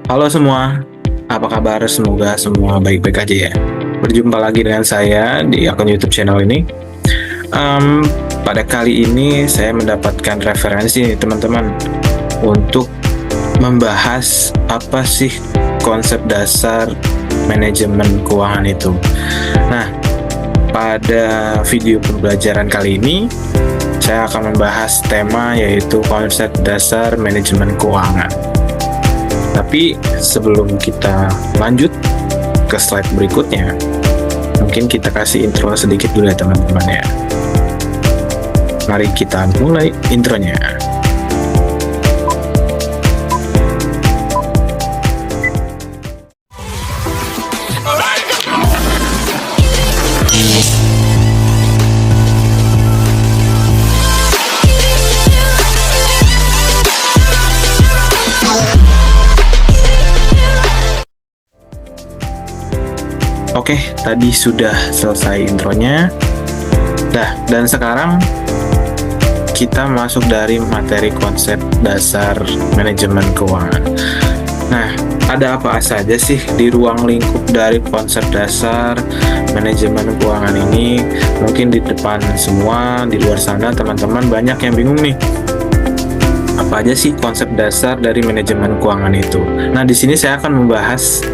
Halo semua, apa kabar? Semoga semua baik-baik aja ya. Berjumpa lagi dengan saya di akun YouTube channel ini. Em, Pada kali ini saya mendapatkan referensi nih teman-teman untuk membahas apa sih konsep dasar manajemen keuangan itu. Nah, pada video pembelajaran kali ini saya akan membahas tema yaitu konsep dasar manajemen keuangan. Tapi sebelum kita lanjut ke slide berikutnya, mungkin kita kasih intro sedikit dulu ya teman-teman ya. Mari kita mulai intronya. Oke, tadi sudah selesai intronya. Dan sekarang kita masuk dari materi konsep dasar manajemen keuangan. Nah, ada apa saja sih di ruang lingkup dari konsep dasar manajemen keuangan ini? Mungkin di depan semua, di luar sana teman-teman banyak yang bingung nih. Apa aja sih konsep dasar dari manajemen keuangan itu? Nah, di sini saya akan membahas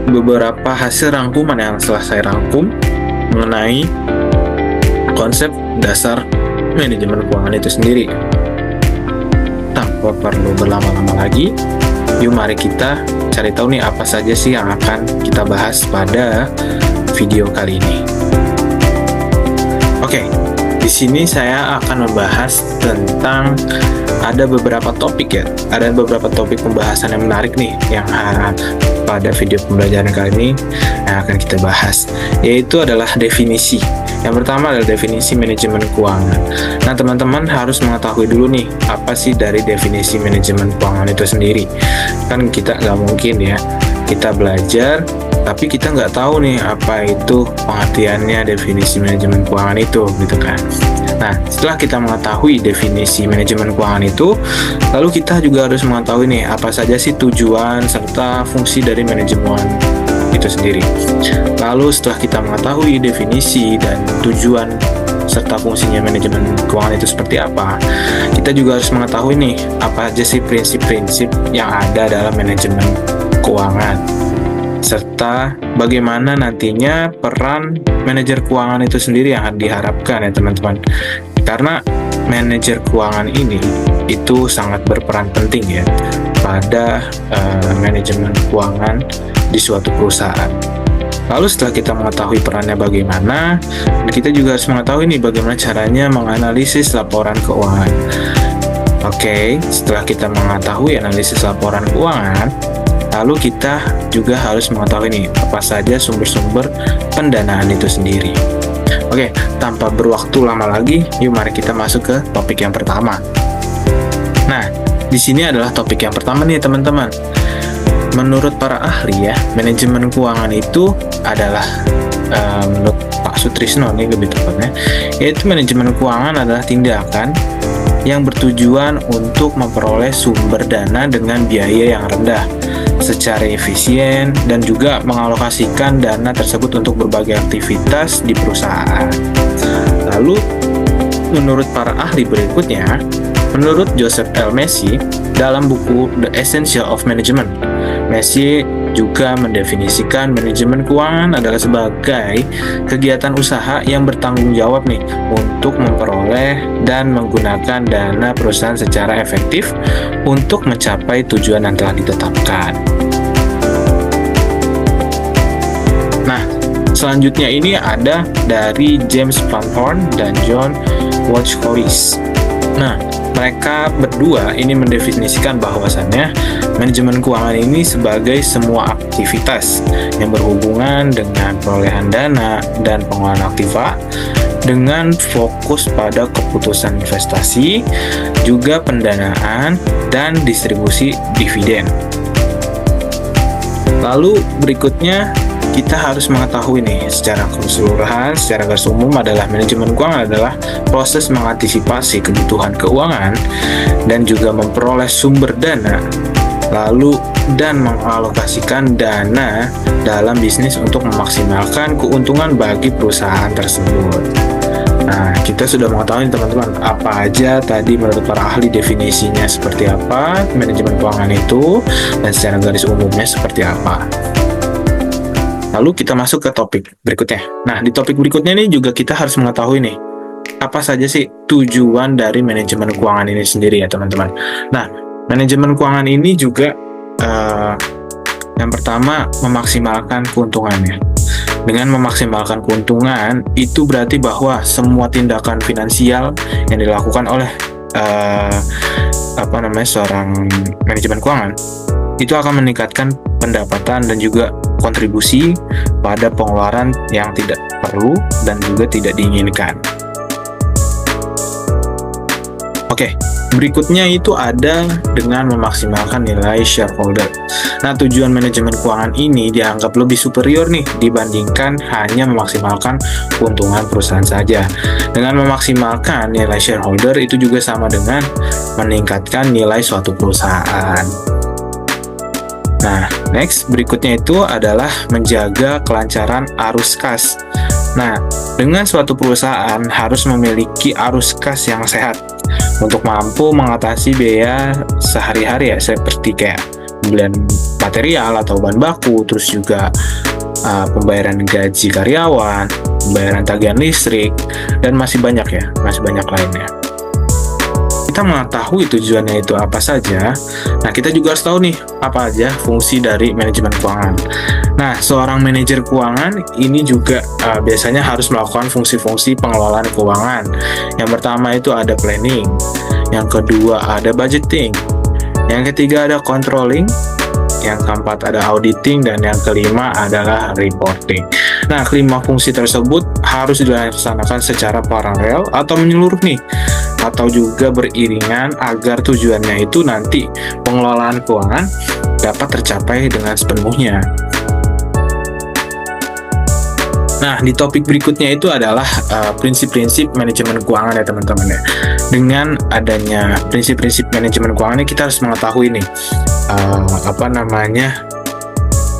beberapa hasil rangkuman yang telah saya rangkum mengenai konsep dasar manajemen keuangan itu sendiri. Tanpa perlu berlama-lama lagi, yuk mari kita cari tahu nih apa saja sih yang akan kita bahas pada video kali ini. Oke, di sini saya akan membahas tentang ada beberapa topik ya, ada beberapa topik pembahasan yang menarik nih yang pada video pembelajaran kali ini yang akan kita bahas, yaitu adalah definisi. Yang pertama adalah definisi manajemen keuangan. Nah, teman-teman harus mengetahui dulu nih, apa sih dari definisi manajemen keuangan itu sendiri. Kan kita nggak mungkin ya, kita belajar, tapi kita nggak tahu nih apa itu pengertiannya definisi manajemen keuangan itu, gitu kan. Nah, setelah kita mengetahui definisi manajemen keuangan itu, lalu kita juga harus mengetahui nih, apa saja sih tujuan serta fungsi dari manajemen itu sendiri. Lalu setelah kita mengetahui definisi dan tujuan serta fungsinya manajemen keuangan itu seperti apa, kita juga harus mengetahui nih, apa aja sih prinsip-prinsip yang ada dalam manajemen keuangan, serta bagaimana nantinya peran manajer keuangan itu sendiri yang diharapkan ya teman-teman. Karena manajer keuangan ini itu sangat berperan penting ya pada manajemen keuangan di suatu perusahaan. Lalu setelah kita mengetahui perannya bagaimana, kita juga harus mengetahui nih bagaimana caranya menganalisis laporan keuangan. Oke, setelah kita mengetahui analisis laporan keuangan, lalu kita juga harus mengetahui nih apa saja sumber-sumber pendanaan itu sendiri. Oke, tanpa berwaktu lama lagi, yuk mari kita masuk ke topik yang pertama. Nah, di sini adalah topik yang pertama nih teman-teman. Menurut para ahli ya, manajemen keuangan itu adalah menurut Pak Sutrisno nih lebih tepatnya, yaitu manajemen keuangan adalah tindakan yang bertujuan untuk memperoleh sumber dana dengan biaya yang rendah secara efisien dan juga mengalokasikan dana tersebut untuk berbagai aktivitas di perusahaan. Lalu, menurut para ahli berikutnya, menurut Joseph L. Macy dalam buku The Essential of Management, Macy juga mendefinisikan manajemen keuangan adalah sebagai kegiatan usaha yang bertanggung jawab nih untuk memperoleh dan menggunakan dana perusahaan secara efektif untuk mencapai tujuan yang telah ditetapkan. Nah, selanjutnya ini ada dari James Van Horn dan John Wojtowicz. Nah, mereka berdua ini mendefinisikan bahwasannya manajemen keuangan ini sebagai semua aktivitas yang berhubungan dengan perolehan dana dan pengelolaan aktiva dengan fokus pada keputusan investasi, juga pendanaan dan distribusi dividen. Lalu berikutnya kita harus mengetahui nih secara keseluruhan, secara garis umum adalah manajemen keuangan adalah proses mengantisipasi kebutuhan keuangan dan juga memperoleh sumber dana, lalu dan mengalokasikan dana dalam bisnis untuk memaksimalkan keuntungan bagi perusahaan tersebut. Nah, kita sudah mengetahui teman-teman apa aja tadi menurut para ahli definisinya seperti apa manajemen keuangan itu, dan secara garis umumnya seperti apa. Lalu kita masuk ke topik berikutnya. Nah, di topik berikutnya ini juga kita harus mengetahui nih, apa saja sih tujuan dari manajemen keuangan ini sendiri ya teman-teman. Nah, manajemen keuangan ini juga yang pertama memaksimalkan keuntungannya. Dengan memaksimalkan keuntungan, itu berarti bahwa semua tindakan finansial yang dilakukan oleh seorang manajemen keuangan itu akan meningkatkan pendapatan dan juga kontribusi pada pengeluaran yang tidak perlu dan juga tidak diinginkan. Oke, berikutnya itu ada dengan memaksimalkan nilai shareholder. Nah, tujuan manajemen keuangan ini dianggap lebih superior nih dibandingkan hanya memaksimalkan keuntungan perusahaan saja. Dengan memaksimalkan nilai shareholder itu juga sama dengan meningkatkan nilai suatu perusahaan. Nah, next berikutnya itu adalah menjaga kelancaran arus kas. Nah, dengan suatu perusahaan harus memiliki arus kas yang sehat untuk mampu mengatasi biaya sehari-hari ya, seperti kayak pembelian material atau bahan baku, terus juga pembayaran gaji karyawan, pembayaran tagihan listrik, dan masih banyak lainnya. Kita mengetahui tujuannya itu apa saja. Nah, kita juga harus tahu nih apa aja fungsi dari manajemen keuangan. Nah, seorang manajer keuangan ini juga biasanya harus melakukan fungsi-fungsi pengelolaan keuangan. Yang pertama itu ada planning, yang kedua ada budgeting, yang ketiga ada controlling, yang keempat ada auditing, dan yang kelima adalah reporting. Nah, kelima fungsi tersebut harus dilaksanakan secara paralel atau menyeluruh nih, atau juga beriringan agar tujuannya itu nanti pengelolaan keuangan dapat tercapai dengan sepenuhnya. Nah, di topik berikutnya itu adalah prinsip-prinsip manajemen keuangan ya teman-teman ya. Dengan adanya prinsip-prinsip manajemen keuangan ini, kita harus mengetahui nih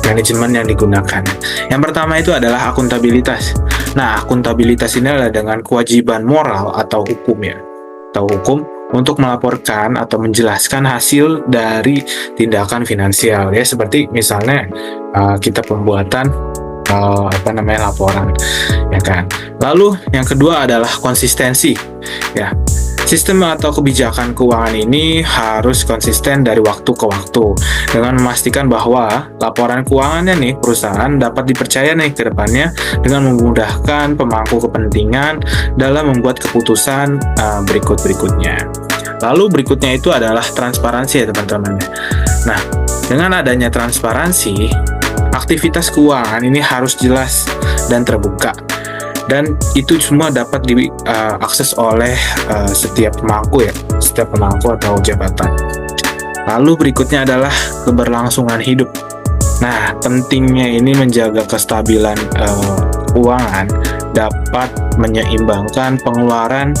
manajemen yang digunakan. Yang pertama itu adalah akuntabilitas. Nah, akuntabilitas ini adalah dengan kewajiban moral atau hukum ya, atau hukum untuk melaporkan atau menjelaskan hasil dari tindakan finansial ya, seperti misalnya kita pembuatan laporan ya kan. Lalu yang kedua adalah konsistensi ya. Sistem atau kebijakan keuangan ini harus konsisten dari waktu ke waktu dengan memastikan bahwa laporan keuangannya nih perusahaan dapat dipercaya nih ke depannya dengan memudahkan pemangku kepentingan dalam membuat keputusan berikutnya. Lalu berikutnya itu adalah transparansi ya teman-teman. Nah, dengan adanya transparansi, aktivitas keuangan ini harus jelas dan terbuka, dan itu semua dapat diakses oleh setiap pemangku atau jabatan. Lalu berikutnya adalah keberlangsungan hidup. Nah, pentingnya ini menjaga kestabilan keuangan dapat menyeimbangkan pengeluaran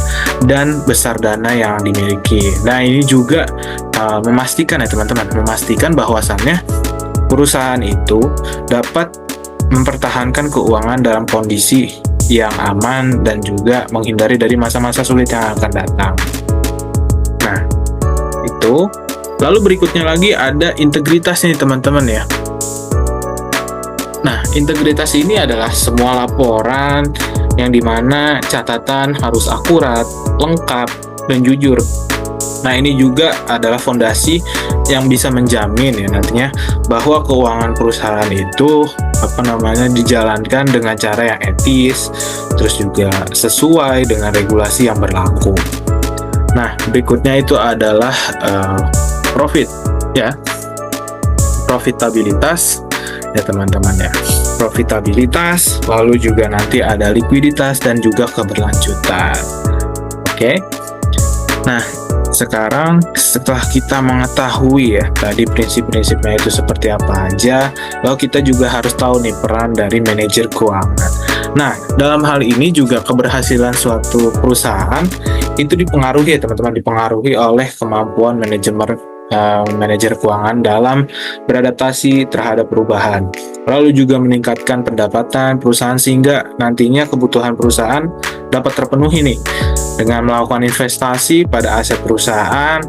dan besar dana yang dimiliki. Nah, ini juga memastikan ya teman-teman, bahwasannya perusahaan itu dapat mempertahankan keuangan dalam kondisi yang aman dan juga menghindari dari masa-masa sulit yang akan datang. Nah, itu. Lalu berikutnya lagi ada integritas nih teman-teman ya. Nah, integritas ini adalah semua laporan yang dimana catatan harus akurat, lengkap, dan jujur. Nah, ini juga adalah fondasi yang bisa menjamin ya nantinya bahwa keuangan perusahaan itu dijalankan dengan cara yang etis, terus juga sesuai dengan regulasi yang berlaku. Nah, berikutnya itu adalah profit ya. Profitabilitas ya teman-teman ya. Profitabilitas, lalu juga nanti ada likuiditas dan juga keberlanjutan. Oke. Nah, sekarang setelah kita mengetahui ya tadi prinsip-prinsipnya itu seperti apa aja, lalu kita juga harus tahu nih peran dari manajer keuangan. Nah, dalam hal ini juga keberhasilan suatu perusahaan itu dipengaruhi ya teman-teman, dipengaruhi oleh kemampuan manajemen manajer keuangan dalam beradaptasi terhadap perubahan. Lalu juga meningkatkan pendapatan perusahaan sehingga nantinya kebutuhan perusahaan dapat terpenuhi nih. Dengan melakukan investasi pada aset perusahaan,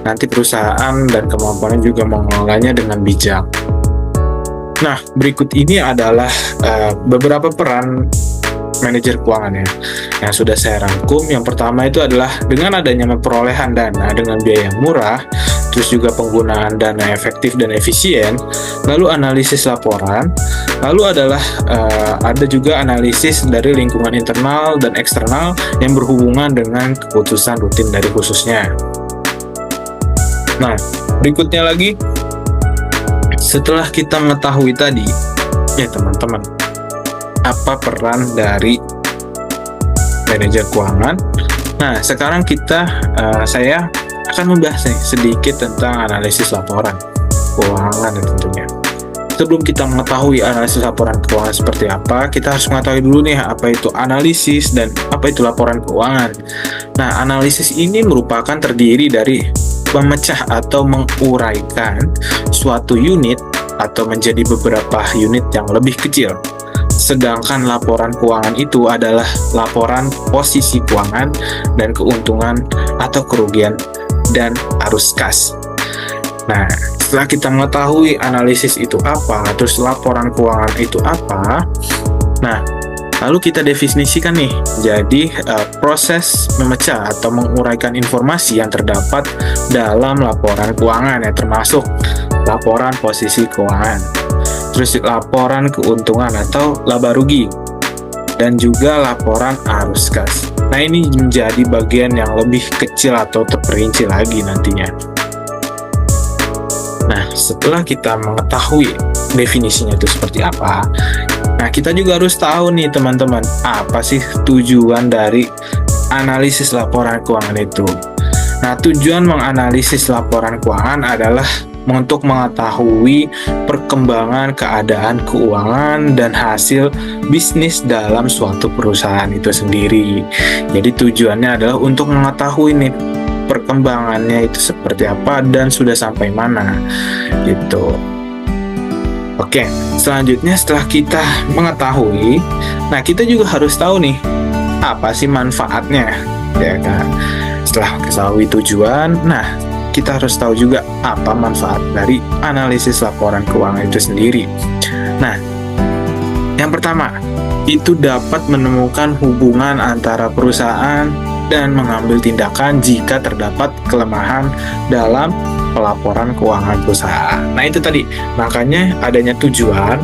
nanti perusahaan dan kemampuannya juga mengelolanya dengan bijak. Nah, berikut ini adalah beberapa peran manajer keuangan yang sudah saya rangkum. Yang pertama itu adalah dengan adanya perolehan dana dengan biaya yang murah, terus juga penggunaan dana efektif dan efisien, lalu analisis laporan, lalu adalah ada juga analisis dari lingkungan internal dan eksternal yang berhubungan dengan keputusan rutin dari khususnya. Nah, berikutnya lagi, setelah kita mengetahui tadi, ya teman-teman, apa peran dari manajer keuangan. Nah, sekarang saya akan membahas nih sedikit tentang analisis laporan keuangan tentunya. Sebelum kita mengetahui analisis laporan keuangan seperti apa, kita harus mengetahui dulu nih apa itu analisis dan apa itu laporan keuangan. Nah, analisis ini merupakan terdiri dari memecah atau menguraikan suatu unit atau menjadi beberapa unit yang lebih kecil. Sedangkan laporan keuangan itu adalah laporan posisi keuangan dan keuntungan atau kerugian dan arus kas. Nah, setelah kita mengetahui analisis itu apa, terus laporan keuangan itu apa, nah, lalu kita definisikan nih, jadi proses memecah atau menguraikan informasi yang terdapat dalam laporan keuangan ya, termasuk laporan posisi keuangan, terus laporan keuntungan atau laba rugi, dan juga laporan arus kas. Nah, ini menjadi bagian yang lebih kecil atau terperinci lagi nantinya. Nah, setelah kita mengetahui definisinya itu seperti apa, nah kita juga harus tahu nih teman-teman, apa sih tujuan dari analisis laporan keuangan itu. Nah, tujuan menganalisis laporan keuangan adalah untuk mengetahui perkembangan keadaan keuangan dan hasil bisnis dalam suatu perusahaan itu sendiri. Jadi tujuannya adalah untuk mengetahui nih perkembangannya itu seperti apa dan sudah sampai mana gitu. Oke, selanjutnya setelah kita mengetahui, nah kita juga harus tahu nih apa sih manfaatnya, ya kan? Setelah ketahui tujuan, nah kita harus tahu juga apa manfaat dari analisis laporan keuangan itu sendiri. Nah, yang pertama, itu dapat menemukan hubungan antara perusahaan dan mengambil tindakan jika terdapat kelemahan dalam pelaporan keuangan perusahaan. Nah, itu tadi, makanya adanya tujuan.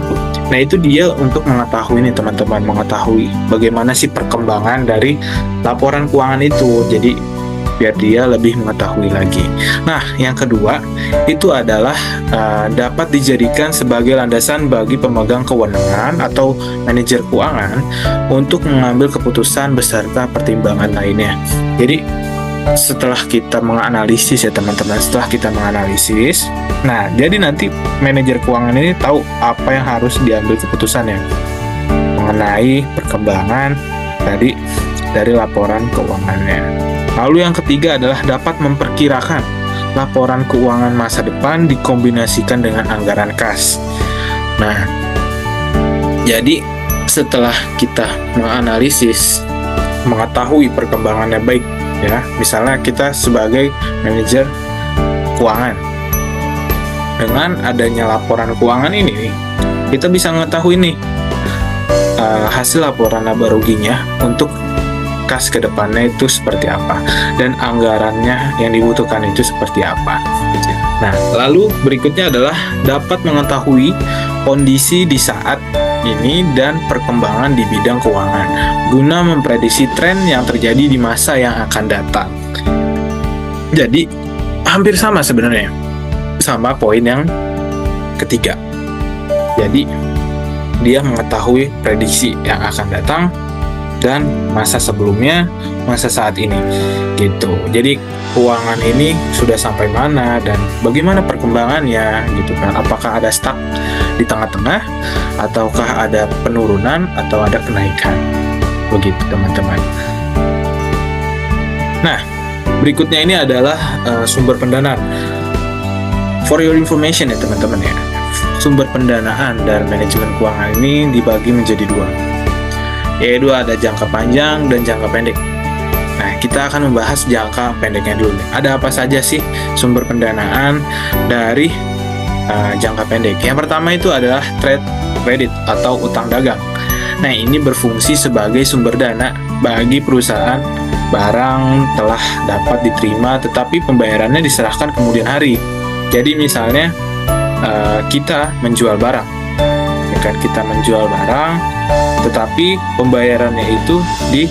Nah, itu dia untuk mengetahui nih teman-teman, mengetahui bagaimana sih perkembangan dari laporan keuangan itu. Jadi biar dia lebih mengetahui lagi. Nah, yang kedua itu adalah dapat dijadikan sebagai landasan bagi pemegang kewenangan atau manajer keuangan untuk mengambil keputusan beserta pertimbangan lainnya. Jadi setelah kita menganalisis ya teman-teman, nah jadi nanti manajer keuangan ini tahu apa yang harus diambil keputusannya mengenai perkembangan tadi dari laporan keuangannya. Lalu yang ketiga adalah dapat memperkirakan laporan keuangan masa depan dikombinasikan dengan anggaran kas. Nah, jadi setelah kita menganalisis, mengetahui perkembangannya baik, ya, misalnya kita sebagai manajer keuangan, dengan adanya laporan keuangan ini, kita bisa mengetahui nih hasil laporan laba ruginya untuk kas ke depannya itu seperti apa dan anggarannya yang dibutuhkan itu seperti apa. Nah, lalu berikutnya adalah dapat mengetahui kondisi di saat ini dan perkembangan di bidang keuangan guna memprediksi tren yang terjadi di masa yang akan datang. Jadi hampir sama sebenarnya sama poin yang ketiga. Jadi dia mengetahui prediksi yang akan datang dan masa sebelumnya, masa saat ini gitu. Jadi keuangan ini sudah sampai mana dan bagaimana perkembangannya gitu kan. Apakah ada stuck di tengah-tengah ataukah ada penurunan atau ada kenaikan. Begitu teman-teman. Nah, berikutnya ini adalah sumber pendanaan. For your information ya teman-teman ya, sumber pendanaan dan manajemen keuangan ini dibagi menjadi dua, yaitu ada jangka panjang dan jangka pendek. Nah, kita akan membahas jangka pendeknya dulu. Ada apa saja sih sumber pendanaan dari jangka pendek? Yang pertama itu adalah trade credit atau utang dagang. Nah, ini berfungsi sebagai sumber dana bagi perusahaan barang telah dapat diterima tetapi pembayarannya diserahkan kemudian hari. Jadi misalnya kita menjual barang, ya kan, kita menjual barang tetapi pembayarannya itu di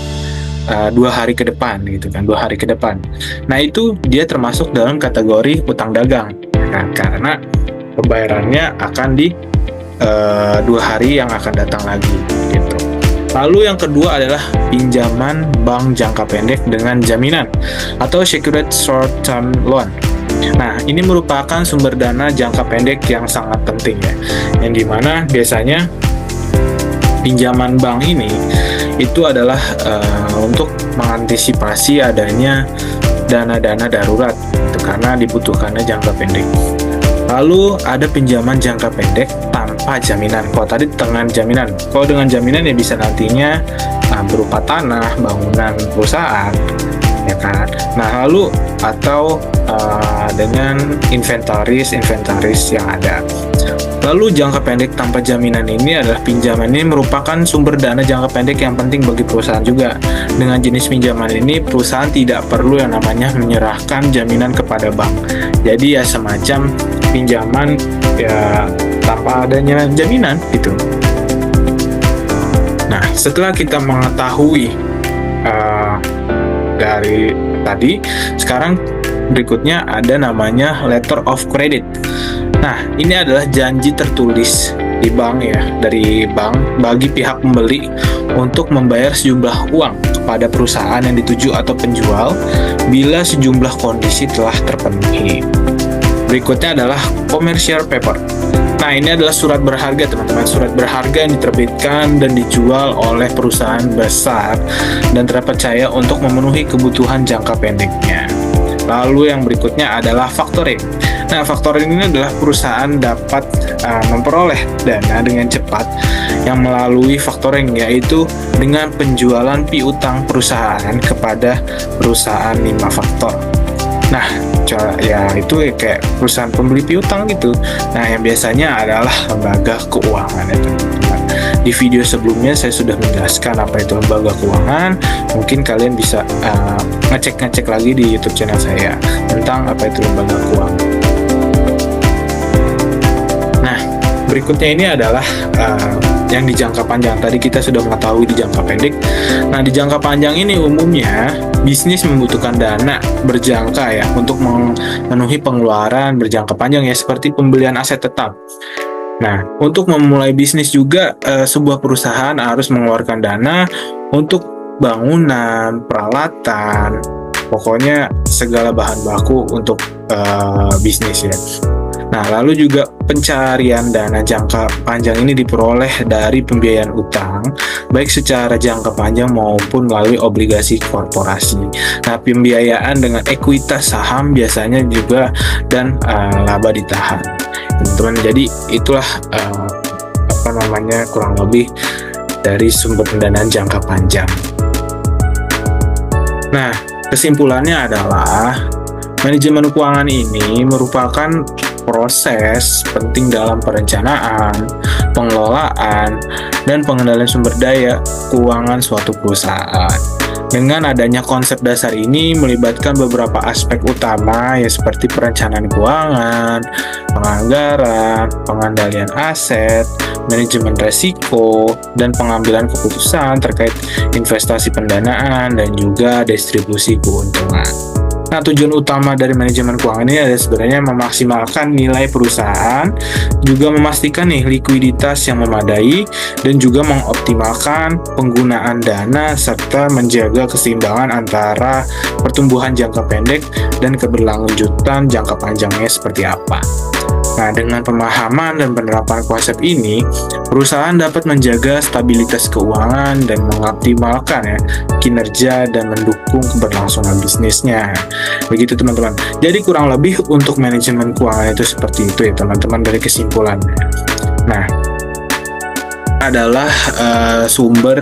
2 hari ke depan gitu kan, 2 hari ke depan. Nah, itu dia termasuk dalam kategori utang dagang. Nah, karena pembayarannya akan di 2 hari yang akan datang lagi gitu. Lalu yang kedua adalah pinjaman bank jangka pendek dengan jaminan atau secured short term loan. Nah, ini merupakan sumber dana jangka pendek yang sangat penting ya, yang dimana biasanya pinjaman bank ini itu adalah untuk mengantisipasi adanya dana-dana darurat gitu, karena dibutuhkannya jangka pendek. Lalu ada pinjaman jangka pendek tanpa jaminan. Kalau tadi dengan jaminan, kalau dengan jaminan ya bisa nantinya berupa tanah, bangunan perusahaan, ya kan. Nah, lalu atau dengan inventaris yang ada. Lalu jangka pendek tanpa jaminan ini adalah pinjaman ini merupakan sumber dana jangka pendek yang penting bagi perusahaan juga. Dengan jenis pinjaman ini perusahaan tidak perlu yang namanya menyerahkan jaminan kepada bank. Jadi ya semacam pinjaman ya tanpa adanya jaminan gitu. Nah, setelah kita mengetahui dari tadi, sekarang berikutnya ada namanya letter of credit. Nah, ini adalah janji tertulis di bank ya, dari bank bagi pihak pembeli untuk membayar sejumlah uang kepada perusahaan yang dituju atau penjual bila sejumlah kondisi telah terpenuhi. Berikutnya adalah commercial paper. Nah, ini adalah surat berharga teman-teman, surat berharga yang diterbitkan dan dijual oleh perusahaan besar dan terpercaya untuk memenuhi kebutuhan jangka pendeknya. Lalu yang berikutnya adalah factoring. Nah, factoring ini adalah perusahaan dapat memperoleh dana dengan cepat yang melalui factoring, yaitu dengan penjualan piutang perusahaan kepada perusahaan 5 faktor. Nah, ya itu kayak perusahaan pembeli piutang gitu. Nah, yang biasanya adalah lembaga keuangan ya teman-teman. Di video sebelumnya saya sudah menjelaskan apa itu lembaga keuangan. Mungkin kalian bisa ngecek lagi di YouTube channel saya tentang apa itu lembaga keuangan. Nah, berikutnya ini adalah yang di jangka panjang. Tadi kita sudah mengetahui di jangka pendek. Nah, di jangka panjang ini umumnya bisnis membutuhkan dana berjangka ya untuk memenuhi pengeluaran berjangka panjang ya, seperti pembelian aset tetap. Nah, untuk memulai bisnis juga sebuah perusahaan harus mengeluarkan dana untuk bangunan, peralatan, pokoknya segala bahan baku untuk bisnis ya. Nah, lalu juga pencarian dana jangka panjang ini diperoleh dari pembiayaan utang, baik secara jangka panjang maupun melalui obligasi korporasi. Nah, pembiayaan dengan ekuitas saham biasanya juga dan laba ditahan. Teman-teman, jadi itulah kurang lebih dari sumber pendanaan jangka panjang. Nah, kesimpulannya adalah manajemen keuangan ini merupakan proses penting dalam perencanaan, pengelolaan, dan pengendalian sumber daya keuangan suatu perusahaan. Dengan adanya konsep dasar ini melibatkan beberapa aspek utama ya, seperti perencanaan keuangan, penganggaran, pengendalian aset, manajemen resiko, dan pengambilan keputusan terkait investasi pendanaan dan juga distribusi keuntungan. Nah, tujuan utama dari manajemen keuangan ini adalah sebenarnya memaksimalkan nilai perusahaan, juga memastikan likuiditas yang memadai, dan juga mengoptimalkan penggunaan dana serta menjaga keseimbangan antara pertumbuhan jangka pendek dan keberlanjutan jangka panjangnya seperti apa. Nah, dengan pemahaman dan penerapan konsep ini, perusahaan dapat menjaga stabilitas keuangan dan mengoptimalkan ya kinerja dan mendukung keberlangsungan bisnisnya. Begitu teman-teman. Jadi kurang lebih untuk manajemen keuangan itu seperti itu ya teman-teman dari kesimpulannya. Nah, adalah sumber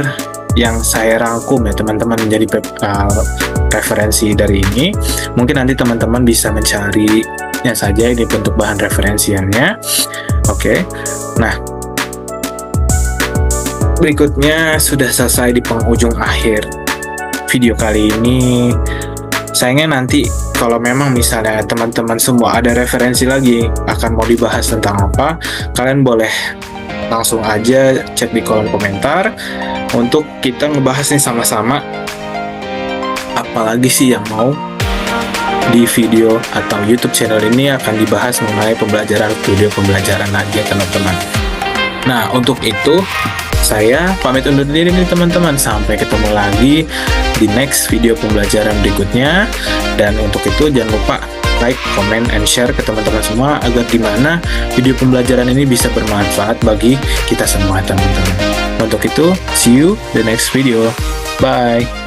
yang saya rangkum ya teman-teman menjadi referensi dari ini. Mungkin nanti teman-teman bisa mencari saja ini bentuk bahan referensiannya. Oke. Nah, berikutnya sudah selesai di penghujung akhir video kali ini. Sayangnya nanti kalau memang misalnya teman-teman semua ada referensi lagi akan mau dibahas tentang apa, kalian boleh langsung aja chat di kolom komentar untuk kita ngebahas nih sama-sama apalagi sih yang mau di video atau YouTube channel ini akan dibahas mengenai video pembelajaran lagi ya teman-teman. Nah, untuk itu saya pamit undur diri nih teman-teman. Sampai ketemu lagi di next video pembelajaran berikutnya. Dan untuk itu jangan lupa like, comment, and share ke teman-teman semua agar dimana video pembelajaran ini bisa bermanfaat bagi kita semua teman-teman. Untuk itu, see you the next video. Bye.